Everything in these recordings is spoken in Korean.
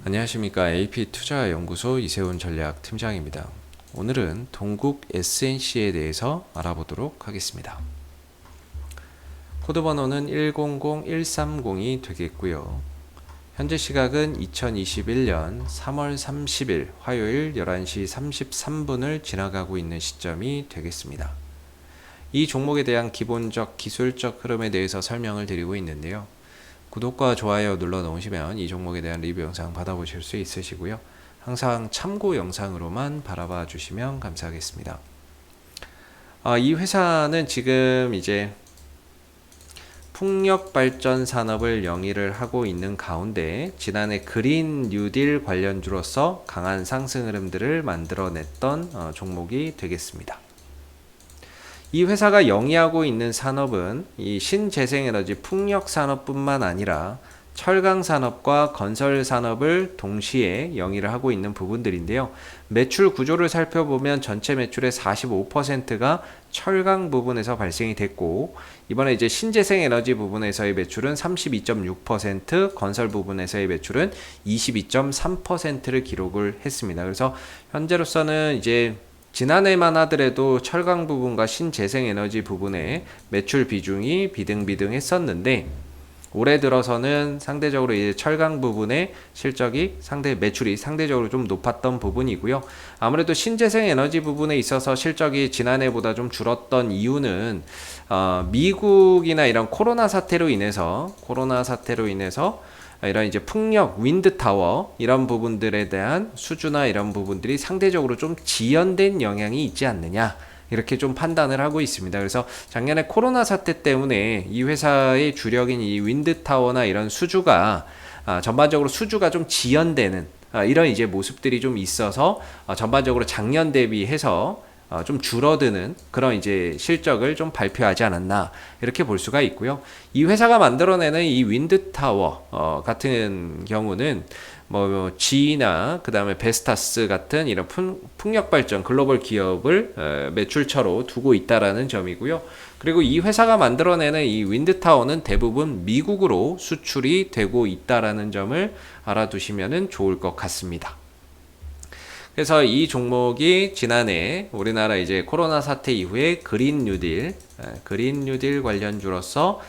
안녕하십니까. AP투자연구소 이세훈 전략팀장입니다. 오늘은 동국 SNC에 대해서 알아보도록 하겠습니다. 코드 번호는 100130이 되겠고요. 현재 시각은 2021년 3월 30일 화요일 11시 33분을 지나가고 있는 시점이 되겠습니다. 이 종목에 대한 기본적 기술적 흐름에 대해서 설명을 드리고 있는데요. 구독과 좋아요 눌러 놓으시면 이 종목에 대한 리뷰 영상 받아보실 수 있으시고요. 항상 참고 영상으로만 바라봐 주시면 감사하겠습니다. 이 회사는 지금 이제 풍력 발전 산업을 영위를 하고 있는 가운데 지난해 그린 뉴딜 관련주로서 강한 상승 흐름들을 만들어냈던 종목이 되겠습니다. 이 회사가 영위하고 있는 산업은 이 신재생에너지 풍력 산업뿐만 아니라 철강 산업과 건설 산업을 동시에 영위를 하고 있는 부분들인데요. 매출 구조를 살펴보면 전체 매출의 45%가 철강 부분에서 발생이 됐고, 이번에 이제 신재생에너지 부분에서의 매출은 32.6%, 건설 부분에서의 매출은 22.3%를 기록을 했습니다. 그래서 현재로서는 이제 지난해만 하더라도 철강 부분과 신재생에너지 부분의 매출 비중이 비등비등 했었는데, 올해 들어서는 상대적으로 이제 철강 부분의 실적이 매출이 상대적으로 좀 높았던 부분이고요. 아무래도 신재생에너지 부분에 있어서 실적이 지난해보다 좀 줄었던 이유는 미국이나 이런 코로나 사태로 인해서 이런 이제 풍력, 윈드타워 이런 부분들에 대한 수주나 이런 부분들이 상대적으로 좀 지연된 영향이 있지 않느냐, 이렇게 좀 판단을 하고 있습니다. 그래서 작년에 코로나 사태 때문에 이 회사의 주력인 이 윈드타워나 이런 수주가 전반적으로 수주가 좀 지연되는 이런 이제 모습들이 좀 있어서 전반적으로 작년 대비해서 좀 줄어드는 그런 이제 실적을 좀 발표하지 않았나, 이렇게 볼 수가 있고요. 이 회사가 만들어내는 이 윈드타워 같은 경우는 GE나 그 다음에 베스타스 같은 이런 풍력발전 글로벌 기업을 매출처로 두고 있다라는 점이고요. 그리고 이 회사가 만들어내는 이 윈드타워는 대부분 미국으로 수출이 되고 있다라는 점을 알아두시면 좋을 것 같습니다. 그래서 이 종목이 지난해 우리나라 이제 코로나 사태 이후에 그린 뉴딜 관련주로서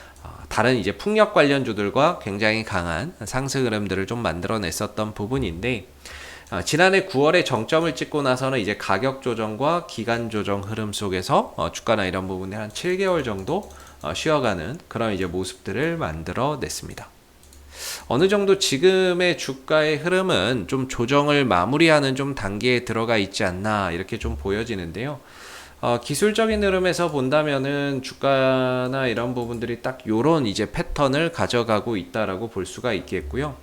다른 이제 풍력 관련주들과 굉장히 강한 상승 흐름들을 좀 만들어냈었던 부분인데, 지난해 9월에 정점을 찍고 나서는 이제 가격 조정과 기간 조정 흐름 속에서 주가나 이런 부분에 한 7개월 정도 쉬어가는 그런 이제 모습들을 만들어냈습니다. 어느 정도 지금의 주가의 흐름은 좀 조정을 마무리하는 좀 단계에 들어가 있지 않나, 이렇게 좀 보여지는데요. 기술적인 흐름에서 본다면은 주가나 이런 부분들이 딱 요런 이제 패턴을 가져가고 있다라고 볼 수가 있겠고요.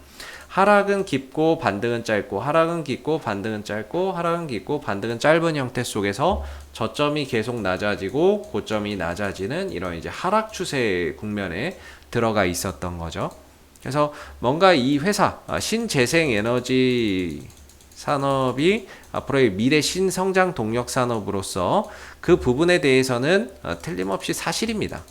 하락은 깊고 반등은 짧고, 하락은 깊고 반등은 짧고, 하락은 깊고 반등은 짧은 형태 속에서 저점이 계속 낮아지고 고점이 낮아지는 이런 이제 하락 추세 국면에 들어가 있었던 거죠. 그래서 뭔가 이 회사 신재생에너지 산업이 앞으로의 미래 신성장 동력 산업으로서 그 부분에 대해서는 틀림없이 사실입니다.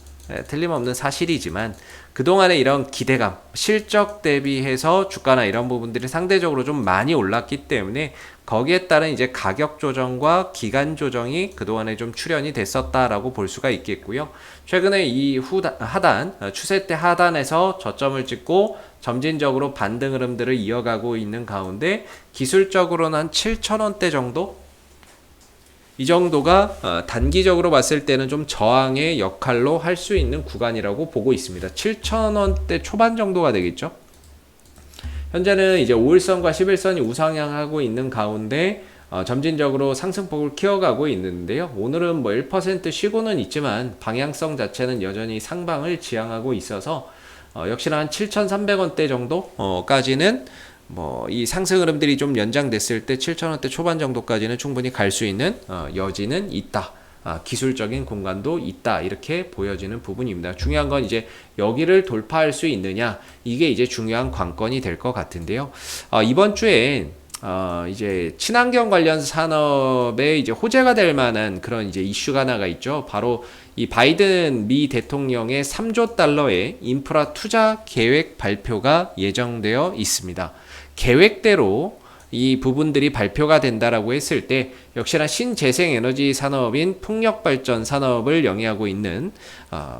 틀림없는 사실이지만 그동안의 이런 기대감, 실적 대비해서 주가나 이런 부분들이 상대적으로 좀 많이 올랐기 때문에 거기에 따른 이제 가격 조정과 기간 조정이 그동안에 좀 출현이 됐었다라고 볼 수가 있겠고요. 최근에 이 하단, 추세대 하단에서 저점을 찍고 점진적으로 반등 흐름들을 이어가고 있는 가운데 기술적으로는 한 7,000원대 정도? 이 정도가 단기적으로 봤을 때는 좀 저항의 역할로 할 수 있는 구간이라고 보고 있습니다. 7,000원대 초반 정도가 되겠죠. 현재는 이제 5일선과 11선이 우상향하고 있는 가운데 점진적으로 상승폭을 키워가고 있는데요. 오늘은 1% 쉬고는 있지만 방향성 자체는 여전히 상방을 지향하고 있어서 역시나 한 7,300원대 정도까지는 이 상승 흐름들이 좀 연장됐을 때 7,000원대 초반 정도까지는 충분히 갈 수 있는 여지는 있다. 기술적인 공간도 있다, 이렇게 보여지는 부분입니다. 중요한 건 이제 여기를 돌파할 수 있느냐, 이게 이제 중요한 관건이 될 것 같은데요. 이번 주에 이제 친환경 관련 산업에 이제 호재가 될 만한 그런 이제 이슈가 하나가 있죠. 바로 이 바이든 미 대통령의 3조 달러의 인프라 투자 계획 발표가 예정되어 있습니다. 계획대로 이 부분들이 발표가 된다라고 했을 때 역시나 신재생에너지 산업인 풍력발전 산업을 영위하고 있는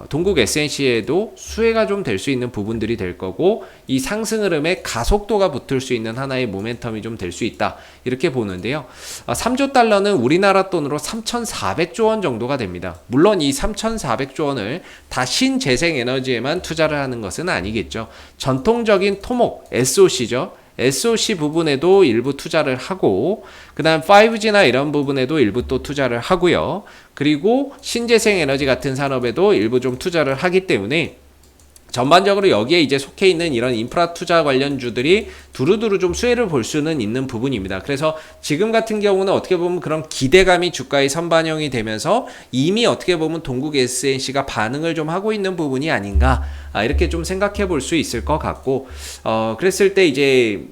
동국 SNC에도 수혜가 좀 될 수 있는 부분들이 될 거고, 이 상승 흐름에 가속도가 붙을 수 있는 하나의 모멘텀이 좀 될 수 있다, 이렇게 보는데요. 3조 달러는 우리나라 돈으로 3,400조 원 정도가 됩니다. 물론 이 3,400조 원을 다 신재생에너지에만 투자를 하는 것은 아니겠죠. 전통적인 토목 SOC죠. SOC 부분에도 일부 투자를 하고, 그 다음 5G나 이런 부분에도 일부 또 투자를 하고요. 그리고 신재생 에너지 같은 산업에도 일부 좀 투자를 하기 때문에 전반적으로 여기에 이제 속해 있는 이런 인프라 투자 관련주들이 두루두루 좀 수혜를 볼 수는 있는 부분입니다. 그래서 지금 같은 경우는 어떻게 보면 그런 기대감이 주가에 선반영이 되면서 이미 어떻게 보면 동국 SNC가 반응을 좀 하고 있는 부분이 아닌가, 이렇게 좀 생각해 볼 수 있을 것 같고, 그랬을 때 이제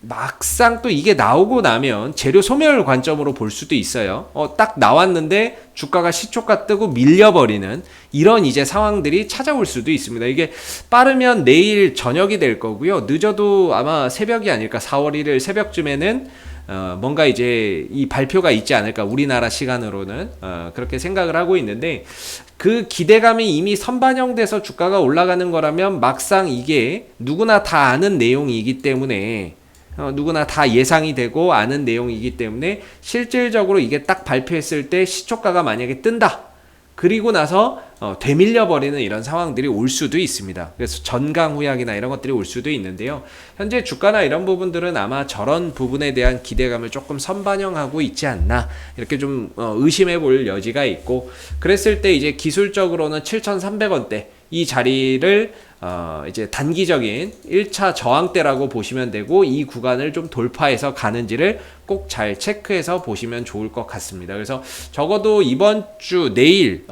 막상 또 이게 나오고 나면 재료 소멸 관점으로 볼 수도 있어요. 딱 나왔는데 주가가 시초가 뜨고 밀려버리는 이런 이제 상황들이 찾아올 수도 있습니다. 이게 빠르면 내일 저녁이 될 거고요. 늦어도 아마 새벽이 아닐까, 4월 1일 새벽쯤에는 뭔가 이제 이 발표가 있지 않을까, 우리나라 시간으로는 그렇게 생각을 하고 있는데, 그 기대감이 이미 선반영돼서 주가가 올라가는 거라면 막상 이게 누구나 다 아는 내용이기 때문에 누구나 다 예상이 되고 아는 내용이기 때문에 실질적으로 이게 딱 발표했을 때 시초가가 만약에 뜬다, 그리고 나서 되밀려 버리는 이런 상황들이 올 수도 있습니다. 그래서 전강후약이나 이런 것들이 올 수도 있는데요. 현재 주가나 이런 부분들은 아마 저런 부분에 대한 기대감을 조금 선반영하고 있지 않나, 이렇게 좀 의심해 볼 여지가 있고, 그랬을 때 이제 기술적으로는 7,300원대 이 자리를 이제 단기적인 1차 저항대라고 보시면 되고, 이 구간을 좀 돌파해서 가는지를 꼭 잘 체크해서 보시면 좋을 것 같습니다. 그래서 적어도 이번 주 내일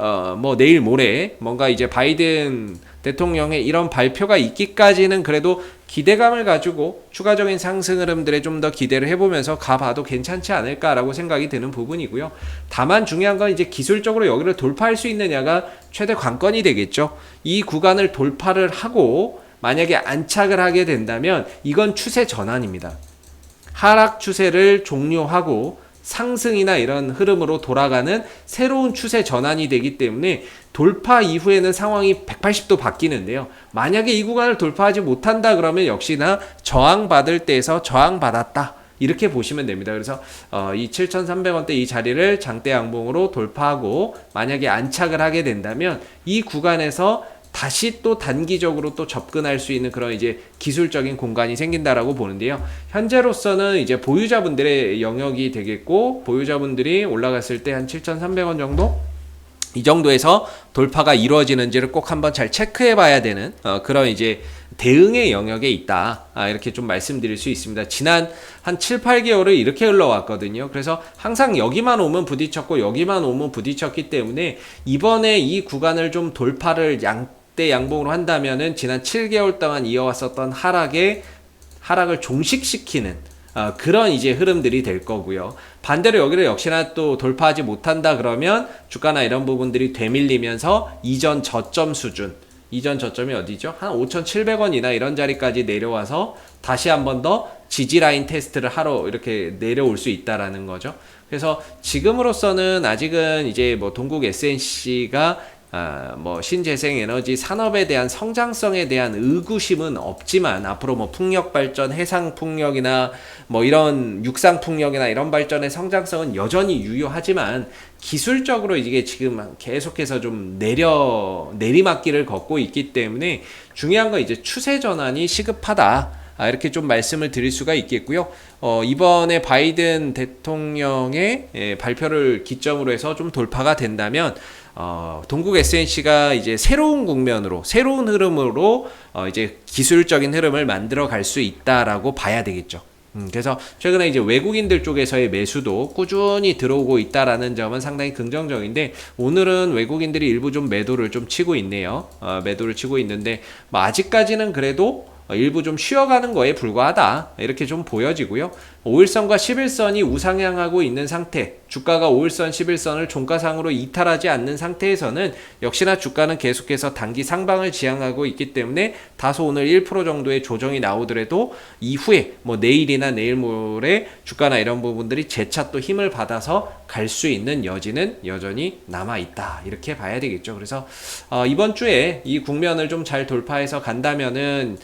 내일 모레 뭔가 이제 바이든 대통령의 이런 발표가 있기까지는 그래도 기대감을 가지고 추가적인 상승 흐름들에 좀 더 기대를 해보면서 가봐도 괜찮지 않을까라고 생각이 드는 부분이고요. 다만 중요한 건 이제 기술적으로 여기를 돌파할 수 있느냐가 최대 관건이 되겠죠. 이 구간을 돌파를 하고 만약에 안착을 하게 된다면 이건 추세 전환입니다. 하락 추세를 종료하고 상승이나 이런 흐름으로 돌아가는 새로운 추세 전환이 되기 때문에 돌파 이후에는 상황이 180도 바뀌는데요. 만약에 이 구간을 돌파하지 못한다 그러면 역시나 저항받을 때에서 저항받았다, 이렇게 보시면 됩니다. 그래서 이 7,300원대 이 자리를 장대 양봉으로 돌파하고 만약에 안착을 하게 된다면 이 구간에서 다시 또 단기적으로 또 접근할 수 있는 그런 이제 기술적인 공간이 생긴다라고 보는데요. 현재로서는 이제 보유자분들의 영역이 되겠고, 보유자분들이 올라갔을 때 한 7,300원 정도? 이 정도에서 돌파가 이루어지는지를 꼭 한번 잘 체크해 봐야 되는 그런 이제 대응의 영역에 있다, 이렇게 좀 말씀드릴 수 있습니다. 지난 한 7, 8개월을 이렇게 흘러왔거든요. 그래서 항상 여기만 오면 부딪혔고 여기만 오면 부딪혔기 때문에 이번에 이 구간을 좀 돌파를 양대 양봉으로 한다면은 지난 7개월 동안 이어왔었던 하락을 종식시키는 그런 이제 흐름들이 될 거고요. 반대로 여기를 역시나 또 돌파하지 못한다 그러면 주가나 이런 부분들이 되밀리면서 이전 저점 수준, 이전 저점이 어디죠? 한 5,700원이나 이런 자리까지 내려와서 다시 한 번 더 지지라인 테스트를 하러 이렇게 내려올 수 있다라는 거죠. 그래서 지금으로서는 아직은 이제 동국 SNC가 신재생에너지 산업에 대한 성장성에 대한 의구심은 없지만, 앞으로 풍력발전, 해상풍력이나 이런 육상풍력이나 이런 발전의 성장성은 여전히 유효하지만, 기술적으로 이게 지금 계속해서 좀 내리막길을 걷고 있기 때문에 중요한 건 이제 추세 전환이 시급하다, 이렇게 좀 말씀을 드릴 수가 있겠고요. 이번에 바이든 대통령의 발표를 기점으로 해서 좀 돌파가 된다면 동국 SNC가 이제 새로운 국면으로, 새로운 흐름으로 이제 기술적인 흐름을 만들어 갈 수 있다라고 봐야 되겠죠. 그래서 최근에 이제 외국인들 쪽에서의 매수도 꾸준히 들어오고 있다라는 점은 상당히 긍정적인데, 오늘은 외국인들이 일부 좀 매도를 좀 치고 있네요. 매도를 치고 있는데 아직까지는 그래도 일부 좀 쉬어가는 거에 불과하다, 이렇게 좀 보여지고요. 5일선과 10일선이 우상향하고 있는 상태, 주가가 5일선, 11선을 종가상으로 이탈하지 않는 상태에서는 역시나 주가는 계속해서 단기 상방을 지향하고 있기 때문에 다소 오늘 1% 정도의 조정이 나오더라도 이후에 뭐 내일이나 내일 모레 주가나 이런 부분들이 재차 또 힘을 받아서 갈 수 있는 여지는 여전히 남아있다, 이렇게 봐야 되겠죠. 그래서 이번 주에 이 국면을 좀 잘 돌파해서 간다면은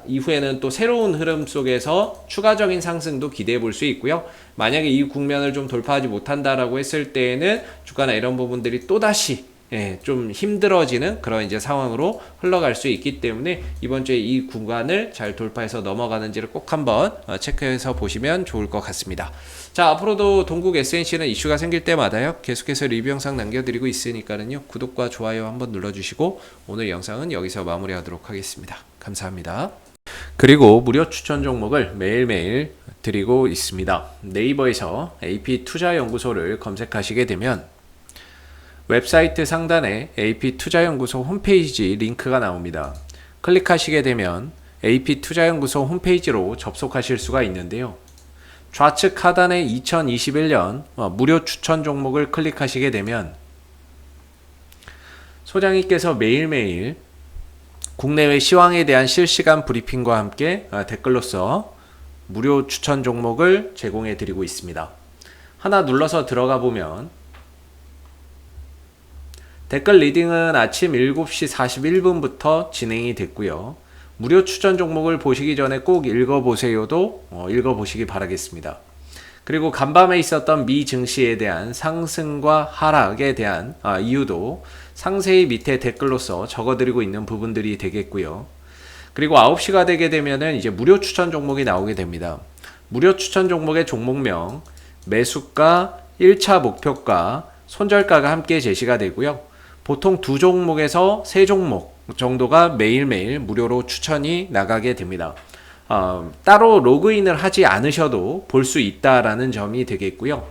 이후에는 또 새로운 흐름 속에서 추가적인 상승도 기대해 볼 수 있고요. 만약에 이 국면을 좀 돌파하지 못한다라고 했을 때에는 주가나 이런 부분들이 또다시 좀 힘들어지는 그런 이제 상황으로 흘러갈 수 있기 때문에 이번 주에 이 구간을 잘 돌파해서 넘어가는지를 꼭 한번 체크해서 보시면 좋을 것 같습니다. 자, 앞으로도 동국 SNC는 이슈가 생길 때마다요, 계속해서 리뷰 영상 남겨드리고 있으니까는요, 구독과 좋아요 한번 눌러주시고 오늘 영상은 여기서 마무리하도록 하겠습니다. 감사합니다. 그리고 무료 추천 종목을 매일매일 드리고 있습니다. 네이버에서 AP투자연구소를 검색하시게 되면 웹사이트 상단에 AP투자연구소 홈페이지 링크가 나옵니다. 클릭하시게 되면 AP투자연구소 홈페이지로 접속하실 수가 있는데요. 좌측 하단에 2021년 무료 추천 종목을 클릭하시게 되면 소장님께서 매일매일 국내외 시황에 대한 실시간 브리핑과 함께 댓글로서 무료 추천 종목을 제공해 드리고 있습니다. 하나 눌러서 들어가 보면 댓글 리딩은 아침 7시 41분부터 진행이 됐고요. 무료 추천 종목을 보시기 전에 꼭 읽어보세요도 읽어보시기 바라겠습니다. 그리고 간밤에 있었던 미 증시에 대한 상승과 하락에 대한 이유도 상세히 밑에 댓글로서 적어드리고 있는 부분들이 되겠고요. 그리고 9시가 되게 되면은 이제 무료 추천 종목이 나오게 됩니다. 무료 추천 종목의 종목명, 매수가, 1차 목표가, 손절가가 함께 제시가 되고요. 보통 2종목에서 3종목 정도가 매일매일 무료로 추천이 나가게 됩니다. 따로 로그인을 하지 않으셔도 볼 수 있다라는 점이 되겠고요.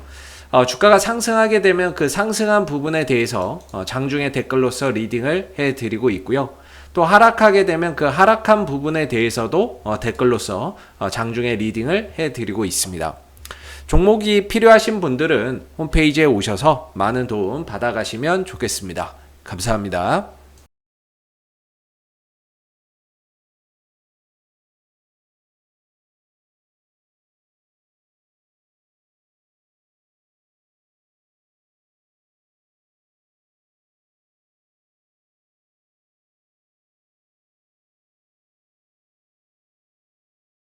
주가가 상승하게 되면 그 상승한 부분에 대해서 장중에 댓글로서 리딩을 해드리고 있고요. 또 하락하게 되면 그 하락한 부분에 대해서도 댓글로서 장중에 리딩을 해드리고 있습니다. 종목이 필요하신 분들은 홈페이지에 오셔서 많은 도움 받아가시면 좋겠습니다. 감사합니다.